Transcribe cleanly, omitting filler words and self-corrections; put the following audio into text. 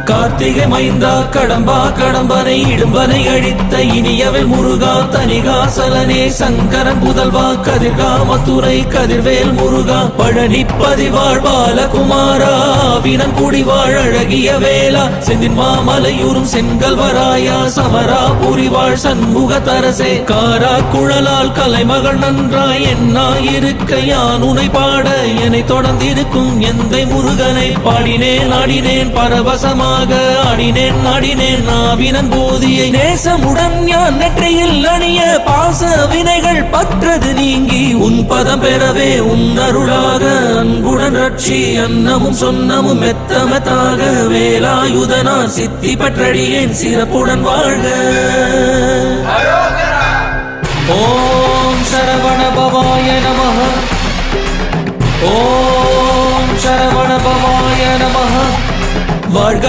கார்த்திகை மைந்தா கடம்பா கடம்பனை இடும்பனை அழித்த இனியவள் முருகா தனிகாசலனே சங்கரன் புதல்வா கதிர்கா மத்துரை கதிர்வேல் முருகா பழனி பதிவாழ் பாலகுமாரா வினன் குடிவாழ் அழகிய வேளா செந்தின் மாமலையூரும் செங்கல்வராயா சமரா புரிவாழ் சண்முக தரசே காரா குழலால் கலைமகள் நன்றாய் என்னாயிருக்க யான் உனை பாட என்னை தொடர்ந்திருக்கும் எந்தை முருகனை பாடினேன் ஆடினேன் பரவசமாக ஆடினேன் ஆடினேன் நாவினன் போதியை நேசமுடன் ஞான் நெற்றியில் அணிய பாச வினைகள் பற்றது நீங்கி உன் பதம் பெறவே உன் அருளாக அன்புடன் ரட்சி அன்னமும் சொன்னமும் மெத்தமெத்தாக வேலாயுதனா சித்தி பற்றடியேன் சிறப்புடன் வாழ்க. ஓம் சரவண பவாய நமஹ. ஓம் சரவண பவாய நமஹ. வாழ்க.